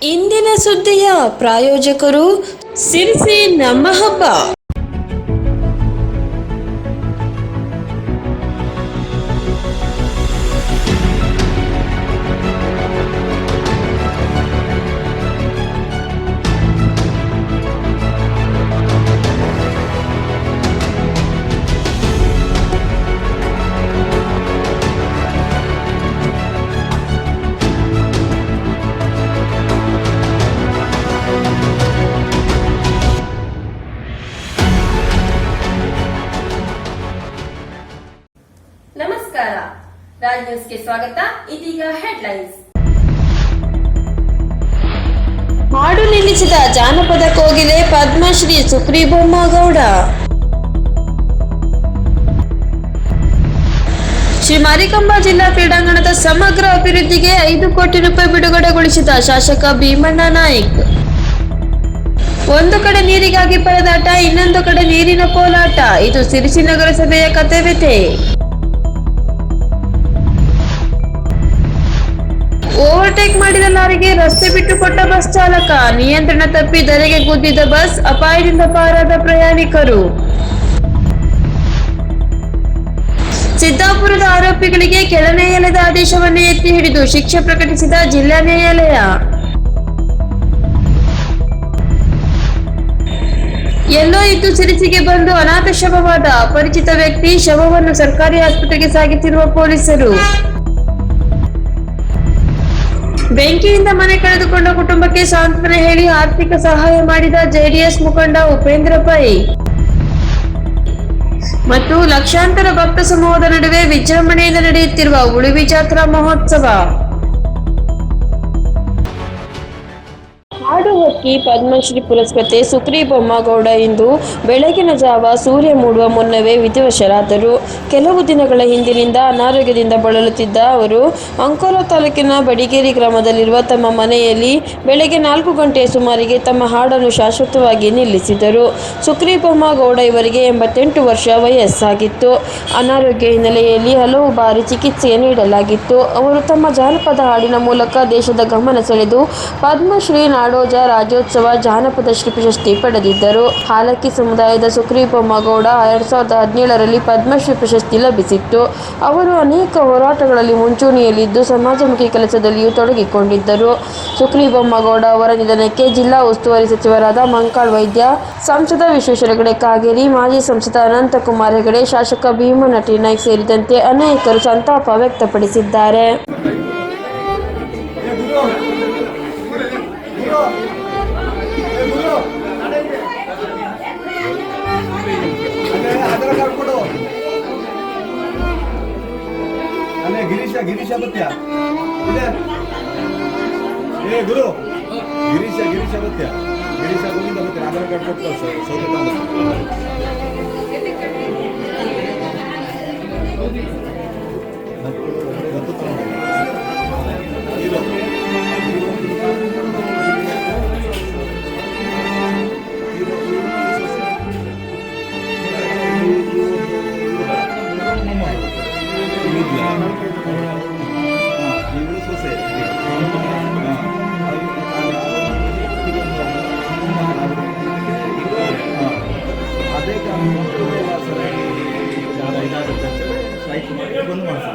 ಇಂದಿನ ಸುದ್ದಿಯ ಪ್ರಾಯೋಜಕರು ಸಿರಿಸಿ ನಮ್ಮ ಹಬ್ಬ. ನಮಸ್ಕಾರ, ರಾಜ್ ನ್ಯೂಸ್ಗೆ ಸ್ವಾಗತ. ಇದೀಗ ಹೆಡ್ಲೈನ್ಸ್. ಹಾಡು ನಿಲ್ಲಿಸಿದ ಜಾನಪದ ಕೋಗಿಲೆ ಪದ್ಮಶ್ರೀ ಸುಕ್ರಿ ಬೊಮ್ಮಗೌಡ. ಶ್ರೀ ಮಾರಿಕಾಂಬಾ ಜಿಲ್ಲಾ ಕ್ರೀಡಾಂಗಣದ ಸಮಗ್ರ ಅಭಿವೃದ್ಧಿಗೆ 5 ಕೋಟಿ ರೂಪಾಯಿ ಬಿಡುಗಡೆಗೊಳಿಸಿದ ಶಾಸಕ ಭೀಮಣ್ಣ ನಾಯ್ಕ್. ಒಂದು ಕಡೆ ನೀರಿಗಾಗಿ ಪರದಾಟ, ಇನ್ನೊಂದು ಕಡೆ ನೀರಿನ ಪೋಲಾಟ. ಇದು ಸಿರಿಸಿ ನಗರಸಭೆಯ ಕತೆವೆತೆ. ಓವರ್ಟೇಕ್ ಮಾಡಿದ ಲಾರಿಗೆ ರಸ್ತೆ ಬಿಟ್ಟುಕೊಟ್ಟ ಬಸ್ ಚಾಲಕ. ನಿಯಂತ್ರಣ ತಪ್ಪಿ ಧರೆಗೆ ಗುದ್ದಿದ ಬಸ್, ಅಪಾಯದಿಂದ ಪಾರಾದ ಪ್ರಯಾಣಿಕರು. ಸಿದ್ದಾಪುರದ ಆರೋಪಿಗಳಿಗೆ ಕೆಳ ನ್ಯಾಯಾಲಯದ ಆದೇಶವನ್ನು ಎತ್ತಿ ಹಿಡಿದು ಶಿಕ್ಷೆ ಪ್ರಕಟಿಸಿದ ಜಿಲ್ಲಾ ನ್ಯಾಯಾಲಯ. ಎಲ್ಲೋ ಇದ್ದು ಸಿರಿಸಿಗೆ ಬಂದು ಅನಾಥ ಶವವಾದ ಅಪರಿಚಿತ ವ್ಯಕ್ತಿ. ಶವವನ್ನು ಸರ್ಕಾರಿ ಆಸ್ಪತ್ರೆಗೆ ಸಾಗಿಸಿರುವ ಪೊಲೀಸರು. ಬೆಂಕಿಯಿಂದ ಮನೆ ಕಳೆದುಕೊಂಡ ಕುಟುಂಬಕ್ಕೆ ಸಾಂತ್ವನ ಹೇಳಿ ಆರ್ಥಿಕ ಸಹಾಯ ಮಾಡಿದ ಜೆಡಿಎಸ್ ಮುಖಂಡ ಉಪೇಂದ್ರ ಪೈ. ಮತ್ತು ಲಕ್ಷಾಂತರ ಭಕ್ತ ಸಮೂಹದ ನಡುವೆ ವಿಜೃಂಭಣೆಯಿಂದ ನಡೆಯುತ್ತಿರುವ ಉಳಿವಿ ಜಾತ್ರಾ ಮಹೋತ್ಸವ. ಹಾಡು ಹೊಕ್ಕಿ ಪದ್ಮಶ್ರೀ ಪುರಸ್ಕೃತೆ ಸುಕ್ರಿ ಬೊಮ್ಮಗೌಡ ಇಂದು ಬೆಳಗಿನ ಜಾವ ಸೂರ್ಯ ಮೂಡುವ ಮುನ್ನವೇ ವಿಧಿವಶರಾದರು. ಕೆಲವು ದಿನಗಳ ಹಿಂದಿನಿಂದ ಅನಾರೋಗ್ಯದಿಂದ ಬಳಲುತ್ತಿದ್ದ ಅವರು ಅಂಕೋಲಾ ತಾಲೂಕಿನ ಬಡಿಗೇರಿ ಗ್ರಾಮದಲ್ಲಿರುವ ತಮ್ಮ ಮನೆಯಲ್ಲಿ ಬೆಳಗ್ಗೆ 4 ಗಂಟೆಯ ಸುಮಾರಿಗೆ ತಮ್ಮ ಹಾಡನ್ನು ಶಾಶ್ವತವಾಗಿ ನಿಲ್ಲಿಸಿದರು. ಸುಕ್ರಿ ಬೊಮ್ಮಗೌಡ ಇವರಿಗೆ 88 ವರ್ಷ ವಯಸ್ಸಾಗಿತ್ತು. ಅನಾರೋಗ್ಯ ಹಿನ್ನೆಲೆಯಲ್ಲಿ ಹಲವು ಬಾರಿ ಚಿಕಿತ್ಸೆ ನೀಡಲಾಗಿತ್ತು. ಅವರು ತಮ್ಮ ಜಾನಪದ ಹಾಡಿನ ಮೂಲಕ ದೇಶದ ಗಮನ ಸೆಳೆದು ಪದ್ಮಶ್ರೀ ನಾಡೋಜ ರಾಜ್ಯೋತ್ಸವ ಜಾನಪದ ಶ್ರೀ ಪ್ರಶಸ್ತಿ ಪಡೆದಿದ್ದರು. ಹಾಲಕ್ಕಿ ಸಮುದಾಯದ ಸುಕ್ರಿ ಬೊಮ್ಮಗೌಡ 2017ರಲ್ಲಿ ಪದ್ಮಶ್ರೀ ಪ್ರಶಸ್ತಿ ಲಭಿಸಿತ್ತು. ಅವರು ಅನೇಕ ಹೋರಾಟಗಳಲ್ಲಿ ಮುಂಚೂಣಿಯಲ್ಲಿದ್ದು ಸಮಾಜಮುಖಿ ಕೆಲಸದಲ್ಲಿಯೂ ತೊಡಗಿಕೊಂಡಿದ್ದರು. ಸುಕ್ರಿ ಬೊಮ್ಮಗೌಡ ಅವರ ನಿಧನಕ್ಕೆ ಜಿಲ್ಲಾ ಉಸ್ತುವಾರಿ ಸಚಿವರಾದ ಮಂಕಾಳ್ ವೈದ್ಯ, ಸಂಸದ ವಿಶ್ವೇಶ್ವರ ಹೆಗಡೆ ಕಾಗೇರಿ, ಮಾಜಿ ಸಂಸದ ಅನಂತಕುಮಾರ್ ಹೆಗಡೆ, ಶಾಸಕ ಭೀಮಣ್ಣ ನಾಯ್ಕ್ ಸೇರಿದಂತೆ ಅನೇಕರು ಸಂತಾಪ ವ್ಯಕ್ತಪಡಿಸಿದ್ದಾರೆ. ಗಿರೀಶ ಬತ್ಯ ಏ ಗುರು ಗಿರೀಶ ಬತ್ಯ ಗಿರೀಶ ಗೋವಿಂದ ಬತ್ಯ ಆಧಾರ್ ಕಾರ್ಡ್ ಕೊಟ್ಟು ಅದೇ ಬಂದ್ ಮಾಡ್ಸ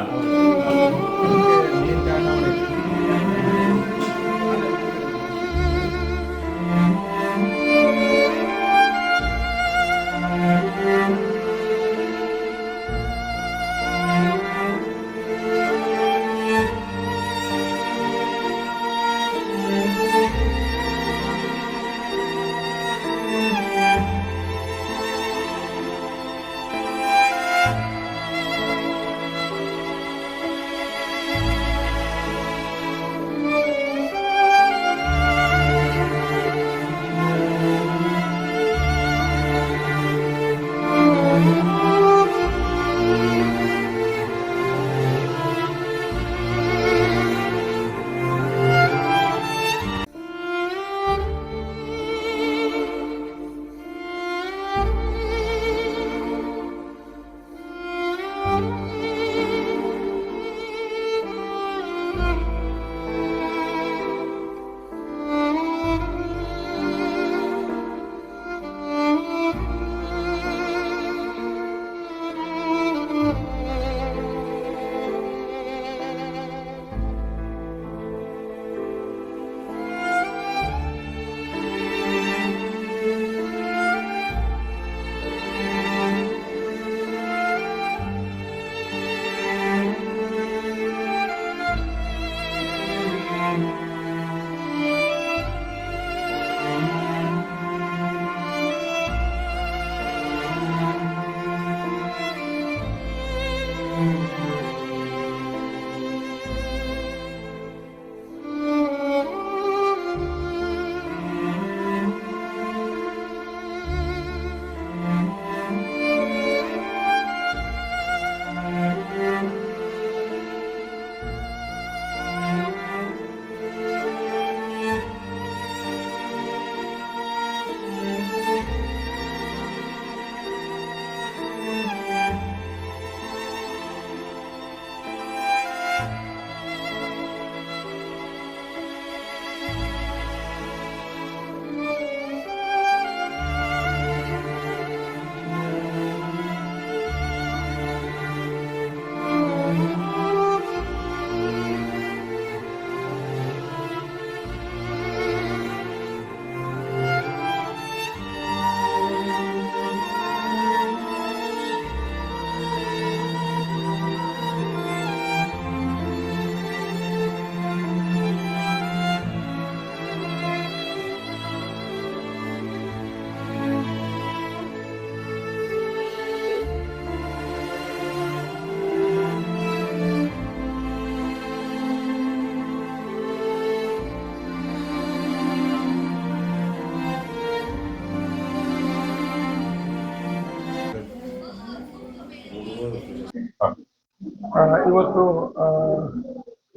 ಇವತ್ತು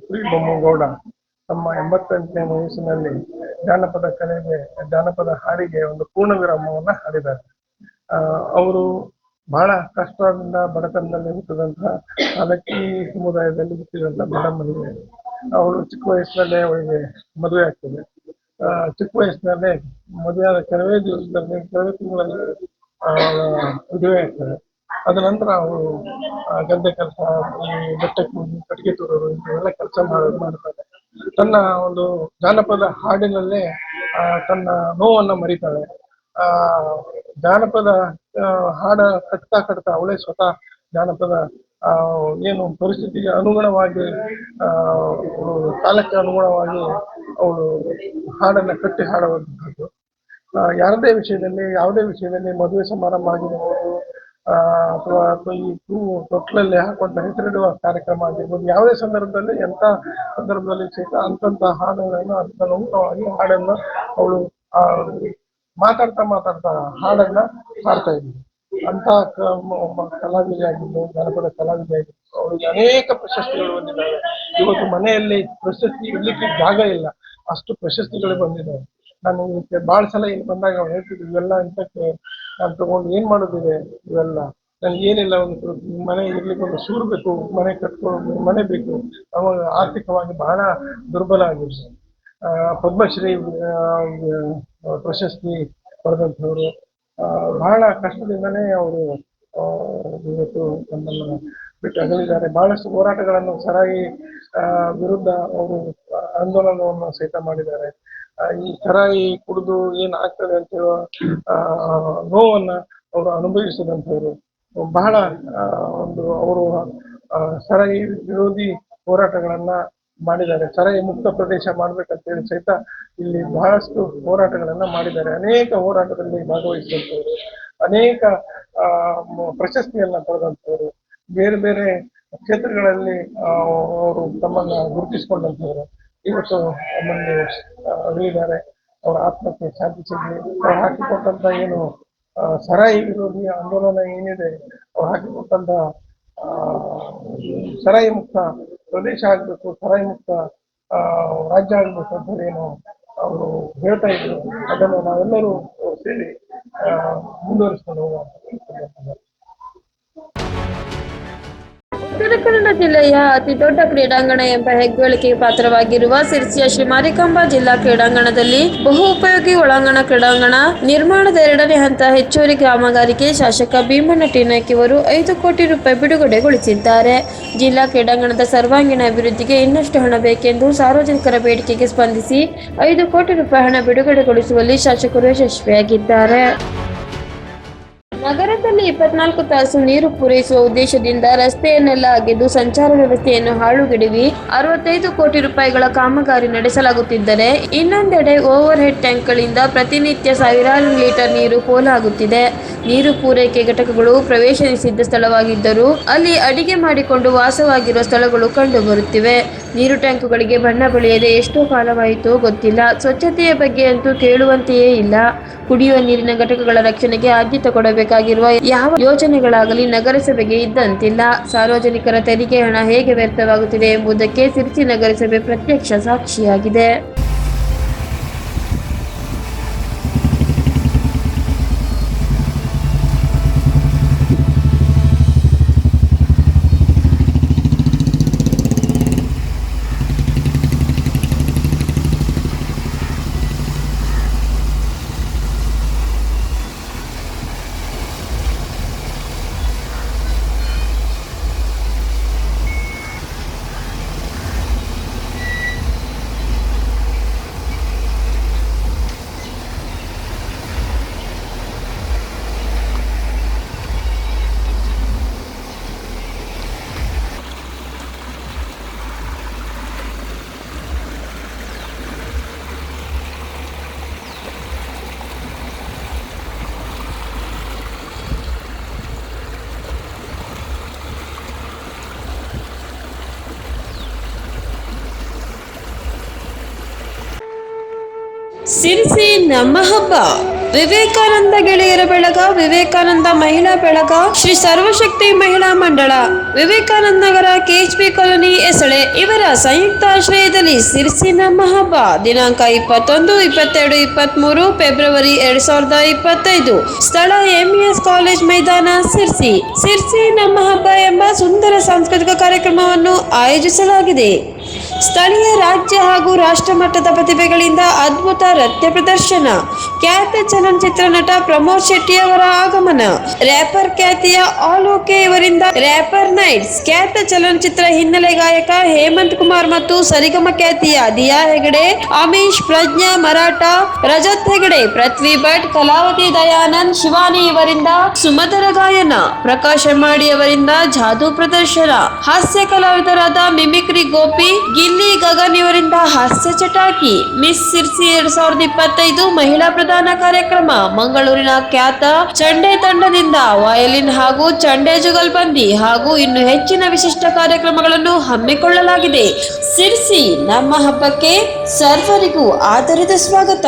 ಶ್ರೀ ಬೊಮ್ಮಗೌಡ ತಮ್ಮ 88ನೇ ವಯಸ್ಸಿನಲ್ಲಿ ಜಾನಪದ ಹಾಡಿಗೆ ಒಂದು ಪೂರ್ಣ ವಿರಾಮವನ್ನು ಹಾಡಿದ್ದಾರೆ. ಅವರು ಬಹಳ ಕಷ್ಟದಿಂದ ಬಡತನದಲ್ಲಿ ಹುಟ್ಟಿದಂತಹ ಅಲಕ್ಕಿ ಸಮುದಾಯದಲ್ಲಿ ಹುಟ್ಟಿದಂತಹ ಬಡ ಮಹಿಳೆ. ಅವಳು ಚಿಕ್ಕ ವಯಸ್ಸಿನಲ್ಲೇ ಅವಳಿಗೆ ಮದುವೆ ಆಗ್ತದೆ. ಚಿಕ್ಕ ವಯಸ್ಸಿನಲ್ಲೇ ಮದುವೆ ಆದ ಕೆಲವೇ ತಿಂಗಳಲ್ಲಿ ಮದುವೆ ಆಗ್ತದೆ. ಅದ ನಂತರ ಅವರು ಗದ್ದೆ ಕೆಲಸ, ಈ ಬೆಟ್ಟಕ್ಕೆ ಕಟ್ಟಿಗೆ ತೂರೋದು ಇಂಥವೆಲ್ಲ ಕೆಲಸ ಮಾಡ್ತಾರೆ. ತನ್ನ ಒಂದು ಜಾನಪದ ಹಾಡಿನಲ್ಲೇ ತನ್ನ ನೋವನ್ನು ಮರಿತಾಳೆ. ಜಾನಪದ ಹಾಡ ಕಟ್ತಾ ಅವಳೇ ಸ್ವತಃ ಜಾನಪದ ಏನು ಪರಿಸ್ಥಿತಿಗೆ ಅನುಗುಣವಾಗಿ ಕಾಲಕ್ಕೆ ಅನುಗುಣವಾಗಿ ಅವಳು ಹಾಡನ್ನ ಕಟ್ಟಿ ಹಾಡುವಂತಹದ್ದು. ಯಾವುದೇ ವಿಷಯದಲ್ಲಿ ಮದುವೆ ಸಮಾರಂಭ ಆಗಿರ್ಬೋದು, ಅಥವಾ ಈ ತೊಟ್ಲಲ್ಲಿ ಹಾಕುವಂತ ಹೆಸರಿಡುವ ಕಾರ್ಯಕ್ರಮ ಆಗಿರ್ಬೋದು, ಯಾವುದೇ ಸಂದರ್ಭದಲ್ಲಿ ಎಂಥ ಸಂದರ್ಭದಲ್ಲಿ ಸಹಿತ ಅಂತಂತ ಹಾಡುಗಳನ್ನು ಅರ್ಥಗರ್ಭಿತವಾಗಿ ಹಾಡನ್ನು ಅವಳು ಮಾತಾಡ್ತಾ ಹಾಡನ್ನ ಹಾಡ್ತಾ ಇದ್ವಿ. ಅಂತ ಕಲಾವಿದೆ ಆಗಿದ್ದು, ಜನಪದ ಕಲಾವಿದೆ ಆಗಿದ್ದು, ಅವಳಿಗೆ ಅನೇಕ ಪ್ರಶಸ್ತಿಗಳು ಬಂದಿದ್ದಾವೆ. ಇವತ್ತು ಮನೆಯಲ್ಲಿ ಪ್ರಶಸ್ತಿ ಇರ್ಲಿಕ್ಕೆ ಜಾಗ ಇಲ್ಲ, ಅಷ್ಟು ಪ್ರಶಸ್ತಿಗಳು ಬಂದಿದ್ದಾವೆ. ನಾನು ಬಹಳ ಸಲ ಇಲ್ಲಿ ಬಂದಾಗ ಅವ್ರು ಹೇಳ್ತಿದ್ವಿ, ಇವೆಲ್ಲ ಇಂಥಕ್ಕೆ ನಾನು ತಗೊಂಡು ಏನ್ ಮಾಡೋದಿದೆ, ಇವೆಲ್ಲ ನನ್ಗೆ ಏನಿಲ್ಲ, ಒಂದು ಮನೆ ಇರ್ಲಿಕ್ಕೆ ಒಂದು ಸೂರು ಬೇಕು, ಮನೆ ಕಟ್ಕೊಂಡು ಮನೆ ಬೇಕು. ಅವಾಗ ಆರ್ಥಿಕವಾಗಿ ಬಹಳ ದುರ್ಬಲ ಆಗಿದ್ರು. ಪದ್ಮಶ್ರೀ ಪ್ರಶಸ್ತಿ ಪಡೆದಂಥವ್ರು. ಬಹಳ ಕಷ್ಟದಿಂದನೇ ಅವರು ಇವತ್ತು ನಮ್ಮನ್ನು ಬಿಟ್ಟು ಅಗಲಿದ್ದಾರೆ. ಬಹಳಷ್ಟು ಹೋರಾಟಗಳನ್ನು ಸರಾಯಿ ವಿರುದ್ಧ ಅವರು ಆಂದೋಲನವನ್ನು ಸಹಿತ ಮಾಡಿದ್ದಾರೆ. ಈ ಸರಾಯಿ ಕುಡಿದು ಏನ್ ಆಗ್ತದೆ ಅಂತ ಹೇಳುವ ನೋವನ್ನ ಅವರು ಅನುಭವಿಸಿದಂಥವ್ರು. ಬಹಳ ಅವರು ಸರಾಯಿ ವಿರೋಧಿ ಹೋರಾಟಗಳನ್ನ ಮಾಡಿದ್ದಾರೆ. ಸರಾಯಿ ಮುಕ್ತ ಪ್ರದೇಶ ಮಾಡ್ಬೇಕಂತೇಳಿ ಸಹಿತ ಇಲ್ಲಿ ಬಹಳಷ್ಟು ಹೋರಾಟಗಳನ್ನ ಮಾಡಿದ್ದಾರೆ. ಅನೇಕ ಹೋರಾಟದಲ್ಲಿ ಭಾಗವಹಿಸಿದಂಥವ್ರು, ಅನೇಕ ಪ್ರಶಸ್ತಿಯನ್ನ ಪಡೆದಂಥವ್ರು, ಬೇರೆ ಬೇರೆ ಕ್ಷೇತ್ರಗಳಲ್ಲಿ ಅವರು ತಮ್ಮನ್ನ ಗುರುತಿಸಿಕೊಂಡಂಥವ್ರು. ಇವತ್ತು ನಮ್ಮಲ್ಲಿ ಅಗಲಿದ್ದಾರೆ. ಅವರ ಆತ್ಮಕ್ಕೆ ಶಾಂತಿ ಸಿಗಲಿ. ಅವ್ರು ಹಾಕಿಕೊಟ್ಟಂತ ಏನು ಸರಾಯಿ ವಿರೋಧಿ ಆಂದೋಲನ ಏನಿದೆ, ಅವ್ರು ಹಾಕಿಕೊಟ್ಟಂತ ಸರಾಯಿ ಮುಕ್ತ ಪ್ರದೇಶ ಆಗ್ಬೇಕು, ಸರಾಯಿ ಮುಕ್ತ ರಾಜ್ಯ ಆಗ್ಬೇಕು ಅಂತ ಏನು ಅವರು ಹೇಳ್ತಾ ಇದ್ರು, ಅದನ್ನು ನಾವೆಲ್ಲರೂ ಸೇರಿ ಮುಂದುವರಿಸಿಕೊಂಡು ಹೋಗುವಂತ. ಉತ್ತರ ಕನ್ನಡ ಜಿಲ್ಲೆಯ ಅತಿ ದೊಡ್ಡ ಕ್ರೀಡಾಂಗಣ ಎಂಬ ಹೆಗ್ಗಳಿಕೆಗೆ ಪಾತ್ರವಾಗಿರುವ ಸಿರ್ಸಿಯ ಶ್ರೀ ಮಾರಿಕಾಂಬಾ ಜಿಲ್ಲಾ ಕ್ರೀಡಾಂಗಣದಲ್ಲಿ ಬಹು ಉಪಯೋಗಿ ಒಳಾಂಗಣ ಕ್ರೀಡಾಂಗಣ ನಿರ್ಮಾಣದ 2ನೇ ಹಂತ ಹೆಚ್ಚುವರಿ ಕಾಮಗಾರಿಗೆ ಶಾಸಕ ಭೀಮಣ್ಣ ಟೀನಕ್ಕಿ ಅವರು 5 ಕೋಟಿ ರೂಪಾಯಿ ಬಿಡುಗಡೆಗೊಳಿಸಿದ್ದಾರೆ. ಜಿಲ್ಲಾ ಕ್ರೀಡಾಂಗಣದ ಸರ್ವಾಂಗೀಣ ಅಭಿವೃದ್ಧಿಗೆ ಇನ್ನಷ್ಟು ಹಣ ಬೇಕೆಂದು ಸಾರ್ವಜನಿಕರ ಬೇಡಿಕೆಗೆ ಸ್ಪಂದಿಸಿ 5 ಕೋಟಿ ರೂಪಾಯಿ ಹಣ ಬಿಡುಗಡೆಗೊಳಿಸುವಲ್ಲಿ ಶಾಸಕರು ಯಶಸ್ವಿಯಾಗಿದ್ದಾರೆ. ನಗರದಲ್ಲಿ 24 ತಾಸು ನೀರು ಪೂರೈಸುವ ಉದ್ದೇಶದಿಂದ ರಸ್ತೆಯನ್ನೆಲ್ಲ ಅಗೆದು ಸಂಚಾರ ವ್ಯವಸ್ಥೆಯನ್ನು ಹಾಳುಗೆಡವಿ 65 ಕೋಟಿ ರೂಪಾಯಿಗಳ ಕಾಮಗಾರಿ ನಡೆಸಲಾಗುತ್ತಿದ್ದರೆ, ಇನ್ನೊಂದೆಡೆ ಓವರ್ ಹೆಡ್ ಟ್ಯಾಂಕ್ಗಳಿಂದ ಪ್ರತಿನಿತ್ಯ ಸಾವಿರಾರು ಲೀಟರ್ ನೀರು ಪೋಲಾಗುತ್ತಿದೆ. ನೀರು ಪೂರೈಕೆ ಘಟಕಗಳು ಪ್ರವೇಶ ನಿಷಿದ್ಧ ಸ್ಥಳವಾಗಿದ್ದರೂ ಅಲ್ಲಿ ಅಡಿಗೆ ಮಾಡಿಕೊಂಡು ವಾಸವಾಗಿರುವ ಸ್ಥಳಗಳು ಕಂಡುಬರುತ್ತಿವೆ. ನೀರು ಟ್ಯಾಂಕುಗಳಿಗೆ ಬಣ್ಣ ಬಳಿಯದೆ ಎಷ್ಟೋ ಕಾಲವಾಯಿತೋ ಗೊತ್ತಿಲ್ಲ. ಸ್ವಚ್ಛತೆಯ ಬಗ್ಗೆ ಅಂತೂ ಕೇಳುವಂತೆಯೇ ಇಲ್ಲ. ಕುಡಿಯುವ ನೀರಿನ ಘಟಕಗಳ ರಕ್ಷಣೆಗೆ ಆದ್ಯತೆ ಕೊಡಬೇಕಾಗಿರುವ ಯಾವ ಯೋಜನೆಗಳಾಗಲಿ ನಗರಸಭೆಗೆ ಇದ್ದಂತಿಲ್ಲ. ಸಾರ್ವಜನಿಕರ ತೆರಿಗೆ ಹಣ ಹೇಗೆ ವ್ಯರ್ಥವಾಗುತ್ತಿದೆ ಎಂಬುದಕ್ಕೆ ಸಿರ್ಸಿ ನಗರಸಭೆ ಪ್ರತ್ಯಕ್ಷ ಸಾಕ್ಷಿಯಾಗಿದೆ. ಸಿರ್ಸಿ ನಮ್ಮ ಹಬ್ಬ. ವಿವೇಕಾನಂದ ಗೆಳೆಯರ ಬಳಗ, ವಿವೇಕಾನಂದ ಮಹಿಳಾ ಬಳಗ, ಶ್ರೀ ಸರ್ವಶಕ್ತಿ ಮಹಿಳಾ ಮಂಡಳ, ವಿವೇಕಾನಂದ ನಗರ, ಕೆಎಚ್ಪಿ ಕಾಲೋನಿ, ಎಸಳೆ ಇವರ ಸಂಯುಕ್ತ ಆಶ್ರಯದಲ್ಲಿ ಸಿರ್ಸಿ ನಮ್ಮ ಹಬ್ಬ ದಿನಾಂಕ 21, 22, 23 ಫೆಬ್ರವರಿ 2025. ಸ್ಥಳ ಎಂಇಎಸ್ ಕಾಲೇಜ್ ಮೈದಾನ, ಸಿರ್ಸಿ. ಸಿರ್ಸಿ ನಮ್ಮ ಹಬ್ಬ ಎಂಬ ಸುಂದರ ಸಾಂಸ್ಕೃತಿಕ ಕಾರ್ಯಕ್ರಮವನ್ನು ಆಯೋಜಿಸಲಾಗಿದೆ. ಸ್ಥಳೀಯ, ರಾಜ್ಯ ಹಾಗೂ ರಾಷ್ಟ್ರ ಮಟ್ಟದ ಪ್ರತಿಭೆಗಳಿಂದ ಅದ್ಭುತ ನೃತ್ಯ ಪ್ರದರ್ಶನ, ಖ್ಯಾತ ಚಲನಚಿತ್ರ ನಟ ಪ್ರಮೋದ್ ಶೆಟ್ಟಿ ಅವರ ಆಗಮನ, ರ್ಯಾಪರ್ ಖ್ಯಾತಿಯ ಆಲ್ ಓಕೆ ಇವರಿಂದ ರ್ಯಾಪರ್ ನೈಟ್ಸ್, ಖ್ಯಾತ ಚಲನಚಿತ್ರ ಹಿನ್ನೆಲೆ ಗಾಯಕ ಹೇಮಂತ್ ಕುಮಾರ್ ಮತ್ತು ಸರಿಗಮ ಖ್ಯಾತಿಯ ದಿಯಾ ಹೆಗಡೆ, ಅಮೀಶ್, ಪ್ರಜ್ಞಾ ಮರಾಠ, ರಜತ್ ಹೆಗಡೆ, ಪೃಥ್ವಿ ಭಟ್, ಕಲಾವತಿ ದಯಾನಂದ್, ಶಿವಾನಿ ಇವರಿಂದ ಸುಮಧುರ ಗಾಯನ, ಪ್ರಕಾಶ್ ಹೆಮ್ಮಾಡಿ ಅವರಿಂದ ಜಾದೂ ಪ್ರದರ್ಶನ, ಹಾಸ್ಯ ಕಲಾವಿದರಾದ ಮಿಮಿಕ್ರಿ ಗೋಪಿ, ಗಿಲ್ಲಿ ಗಗನ್ ಇವರಿಂದ ಹಾಸ್ಯ ಚಟಾಕಿ, ಮಿಸ್ ಸಿರ್ಸಿ 2025 ಮಹಿಳಾ ಪ್ರಧಾನ ಕಾರ್ಯಕ್ರಮ, ಮಂಗಳೂರಿನ ಖ್ಯಾತ ಚಂಡೆ ತಂಡದಿಂದ ವಯಲಿನ್ ಹಾಗೂ ಚಂಡೆ ಜುಗಲ್ಬಂದಿ ಹಾಗೂ ಇನ್ನು ಹೆಚ್ಚಿನ ವಿಶಿಷ್ಟ ಕಾರ್ಯಕ್ರಮಗಳನ್ನು ಹಮ್ಮಿಕೊಳ್ಳಲಾಗಿದೆ. ಸಿರ್ಸಿ ನಮ್ಮ ಹಬ್ಬಕ್ಕೆ ಸರ್ವರಿಗೂ ಆದರದ ಸ್ವಾಗತ.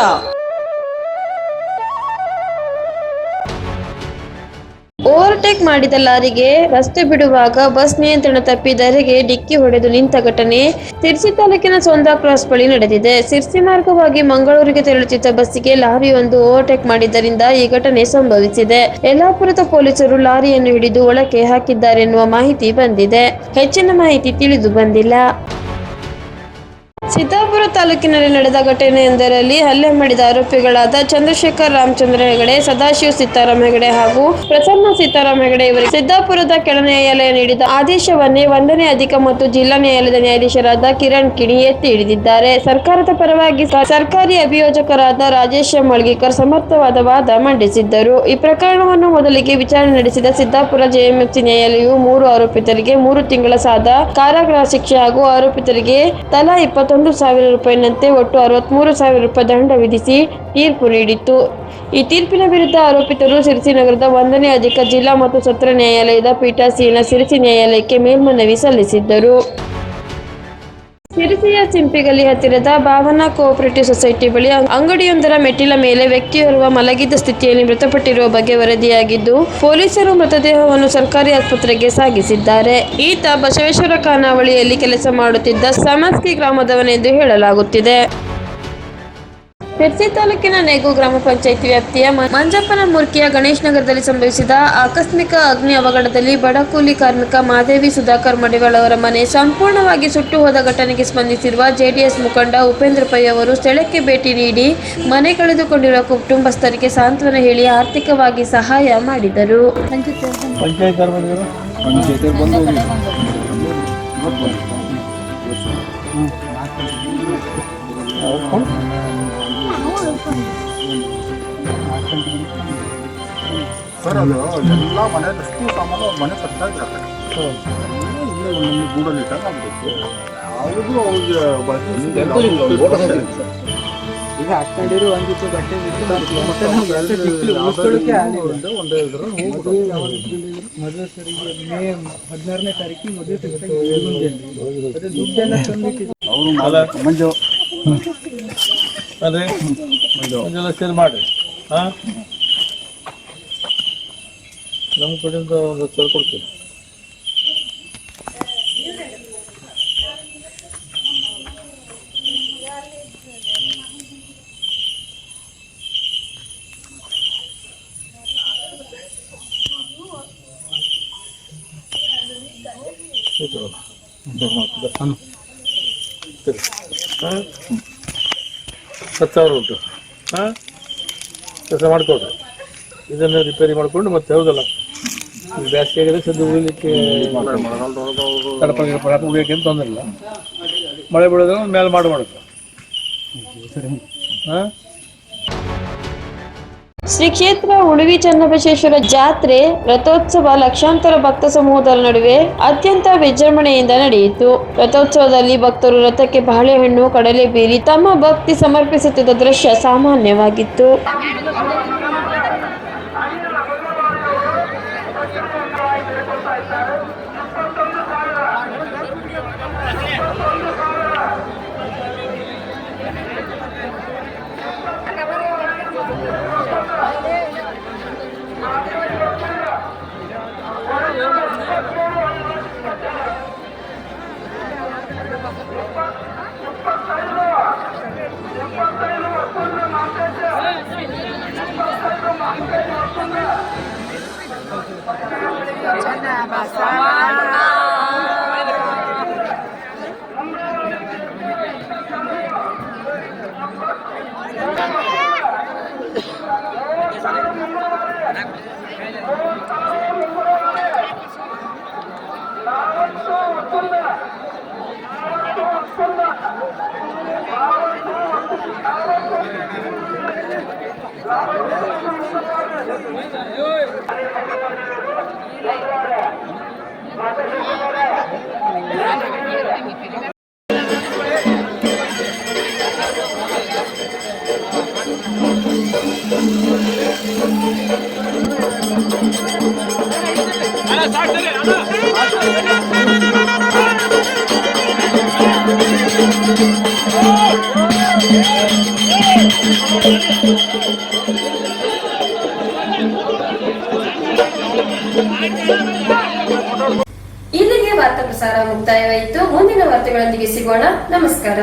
ಓವರ್ಟೇಕ್ ಮಾಡಿದ ಲಾರಿಗೆ ರಸ್ತೆ ಬಿಡುವಾಗ ಬಸ್ ನಿಯಂತ್ರಣ ತಪ್ಪಿ ಧರೆಗೆ ಡಿಕ್ಕಿ ಹೊಡೆದು ನಿಂತ ಘಟನೆ ಸಿರ್ಸಿ ತಾಲೂಕಿನ ಸೊಂದಾ ಕ್ರಾಸ್ ಬಳಿ ನಡೆದಿದೆ. ಸಿರ್ಸಿ ಮಾರ್ಗವಾಗಿ ಮಂಗಳೂರಿಗೆ ತೆರಳುತ್ತಿದ್ದ ಬಸ್ಸಿಗೆ ಲಾರಿಯೊಂದು ಓವರ್ಟೇಕ್ ಮಾಡಿದ್ದರಿಂದ ಈ ಘಟನೆ ಸಂಭವಿಸಿದೆ. ಯಲ್ಲಾಪುರದ ಪೊಲೀಸರು ಲಾರಿಯನ್ನು ಹಿಡಿದು ಒಳಕ್ಕೆ ಹಾಕಿದ್ದಾರೆನ್ನುವ ಮಾಹಿತಿ ಬಂದಿದೆ. ಹೆಚ್ಚಿನ ಮಾಹಿತಿ ತಿಳಿದು ಬಂದಿಲ್ಲ. ಸಿದ್ದಾಪುರ ತಾಲೂಕಿನಲ್ಲಿ ನಡೆದ ಘಟನೆಯೊಂದರಲ್ಲಿ ಹಲ್ಲೆ ಮಾಡಿದ ಆರೋಪಿಗಳಾದ ಚಂದ್ರಶೇಖರ್ ರಾಮಚಂದ್ರ ಹೆಗಡೆ, ಸದಾಶಿವ ಸೀತಾರಾಮ್ ಹೆಗಡೆ ಹಾಗೂ ಪ್ರಸನ್ನ ಸೀತಾರಾಮ್ ಹೆಗಡೆ ಇವರಿಗೆ ಸಿದ್ದಾಪುರದ ಕೆಳ ನ್ಯಾಯಾಲಯ ನೀಡಿದ ಆದೇಶವನ್ನೇ 1ನೇ ಅಧಿಕ ಮತ್ತು ಜಿಲ್ಲಾ ನ್ಯಾಯಾಲಯದ ನ್ಯಾಯಾಧೀಶರಾದ ಕಿರಣ್ ಕಿಣಿ ಎತ್ತಿ ಹಿಡಿದಿದ್ದಾರೆ. ಸರ್ಕಾರದ ಪರವಾಗಿ ಸರ್ಕಾರಿ ಅಭಿಯೋಜಕರಾದ ರಾಜೇಶ್ ಮಳ್ಗಿಕರ್ ಸಮರ್ಥವಾದ ವಾದ ಮಂಡಿಸಿದ್ದರು. ಈ ಪ್ರಕರಣವನ್ನು ಮೊದಲಿಗೆ ವಿಚಾರಣೆ ನಡೆಸಿದ ಸಿದ್ದಾಪುರ ಜೆಎಂಎಫ್ಸಿ ನ್ಯಾಯಾಲಯವು 3 ಆರೋಪಿತರಿಗೆ 3 ತಿಂಗಳ ಸಾದ ಕಾರಾಗೃಹ ಶಿಕ್ಷೆ ಹಾಗೂ ಆರೋಪಿತರಿಗೆ ತಲಾ 21,000 ರೂಪಾಯಿನಂತೆ ಒಟ್ಟು 63,000 ರೂಪಾಯಿ ದಂಡ ವಿಧಿಸಿ ತೀರ್ಪು ನೀಡಿತು. ಈ ತೀರ್ಪಿನ ವಿರುದ್ಧ ಆರೋಪಿತರು ಸಿರ್ಸಿ ನಗರದ 1ನೇ ಅಧಿಕ ಜಿಲ್ಲಾ ಮತ್ತು ಸತ್ರ ನ್ಯಾಯಾಲಯದ ಪೀಠಾಸೀನ ಸಿರ್ಸಿ ನ್ಯಾಯಾಲಯಕ್ಕೆ ಮೇಲ್ಮನವಿ ಸಲ್ಲಿಸಿದ್ದರು. ಸಿರಿಸಿಯ ಸಿಂಪಿಗಲಿ ಹತ್ತಿರದ ಭಾವನಾ ಕೋಆಪರೇಟಿವ್ ಸೊಸೈಟಿ ಬಳಿ ಅಂಗಡಿಯೊಂದರ ಮೆಟ್ಟಿಲ ಮೇಲೆ ವ್ಯಕ್ತಿಯೋರ್ವ ಮಲಗಿದ್ದ ಸ್ಥಿತಿಯಲ್ಲಿ ಮೃತಪಟ್ಟಿರುವ ಬಗ್ಗೆ ವರದಿಯಾಗಿದ್ದು, ಪೊಲೀಸರು ಮೃತದೇಹವನ್ನು ಸರ್ಕಾರಿ ಆಸ್ಪತ್ರೆಗೆ ಸಾಗಿಸಿದ್ದಾರೆ. ಈತ ಬಸವೇಶ್ವರ ಖಾನಾವಳಿಯಲ್ಲಿ ಕೆಲಸ ಮಾಡುತ್ತಿದ್ದ ಸಮಸ್ಕಿ ಗ್ರಾಮದವನೆಂದು ಹೇಳಲಾಗುತ್ತಿದೆ. ಸಿರ್ಸಿ ತಾಲೂಕಿನ ನೆಗು ಗ್ರಾಮ ಪಂಚಾಯಿತಿ ವ್ಯಾಪ್ತಿಯ ಮಂಜಪ್ಪನ ಮುರ್ಕಿಯ ಗಣೇಶ್ ನಗರದಲ್ಲಿ ಸಂಭವಿಸಿದ ಆಕಸ್ಮಿಕ ಅಗ್ನಿ ಅವಘಡದಲ್ಲಿ ಬಡ ಕೂಲಿ ಕಾರ್ಮಿಕ ಮಾದೇವಿ ಸುಧಾಕರ್ ಮಡಿವಾಳ ಅವರ ಮನೆ ಸಂಪೂರ್ಣವಾಗಿ ಸುಟ್ಟು ಹೋದ ಘಟನೆಗೆ ಸ್ಪಂದಿಸಿರುವ ಜೆಡಿಎಸ್ ಮುಖಂಡ ಉಪೇಂದ್ರ ಪೈ ಅವರು ಸ್ಥಳಕ್ಕೆ ಭೇಟಿ ನೀಡಿ ಮನೆ ಕಳೆದುಕೊಂಡಿರುವ ಕುಟುಂಬಸ್ಥರಿಗೆ ಸಾಂತ್ವನ ಹೇಳಿ ಆರ್ಥಿಕವಾಗಿ ಸಹಾಯ ಮಾಡಿದರು. ಸರ್ ಅದು ಎಲ್ಲ ಮನೆಯಷ್ಟು ಸಾಮಾನು ಮನೆ ಕಟ್ತಾ ಇದ್ದಾರೆ. ಇಲ್ಲೇ ಗೂಡಲ್ಲಿ ಇಟ್ಟಾಗ ಆಗಬೇಕು. ಯಾವುದು ಅವ್ರಿಗೆ ಈಗ ಹಾಕೊಂಡಿರು ಒಂದಿತ್ತು ಬಟ್ಟೆ ಒಂದೇ ಇದ್ರು ಮೊದಲ ಸರಿಗೆ ಮೇ 16ನೇ ತಾರೀಕಿಗೆ ಮದುವೆ ದುಡ್ಡೆಲ್ಲ ಅವರು ಮಂಜು ಅದೇ ಮಂಜೆಲ್ಲ ಸೇಲ್ ಮಾಡಿ ನಮ್ಮ ಕಡೆಯಿಂದ ಒಂದು ಸಲ ಕೊಡ್ತೀವಿ. $10,000 ಉಂಟು. ಕೆಲಸ ಮಾಡಿಕೊಡ್ರಿ, ಇದನ್ನು ರಿಪೇರಿ ಮಾಡಿಕೊಂಡು ಮತ್ತೆ ಹೌದಲ್ಲ ಬೇಸಿಗೆ ಆಗಿದೆ ಸದ್ದು ಉಳಿಲಿಕ್ಕೆ ಉಳಿಯೋಕೆ ಏನು ತೊಂದರೆ ಇಲ್ಲ. ಮಳೆ ಬೀಳೋದ್ರೆ ಮೇಲೆ ಮಾಡಬೇಕು. ಶ್ರೀ ಕ್ಷೇತ್ರ ಉಳುವಿ ಚನ್ನಬಸವೇಶ್ವರ ಜಾತ್ರೆ ರಥೋತ್ಸವ ಲಕ್ಷಾಂತರ ಭಕ್ತ ಸಮೂಹದ ನಡುವೆ ಅತ್ಯಂತ ವಿಜೃಂಭಣೆಯಿಂದ ನಡೆಯಿತು. ರಥೋತ್ಸವದಲ್ಲಿ ಭಕ್ತರು ರಥಕ್ಕೆ ಬಾಳೆಹಣ್ಣು, ಕಡಲೆ ಬೀರಿ ತಮ್ಮ ಭಕ್ತಿ ಸಮರ್ಪಿಸುತ್ತಿದ್ದ ದೃಶ್ಯ ಸಾಮಾನ್ಯವಾಗಿತ್ತು. ಇಲ್ಲಿಗೆ ವಾರ್ತಾ ಪ್ರಸಾರ ಮುಕ್ತಾಯವಾಯಿತು. ಮುಂದಿನ ವಾರ್ತೆಗಳೊಂದಿಗೆ ಸಿಗೋಣ. ನಮಸ್ಕಾರ.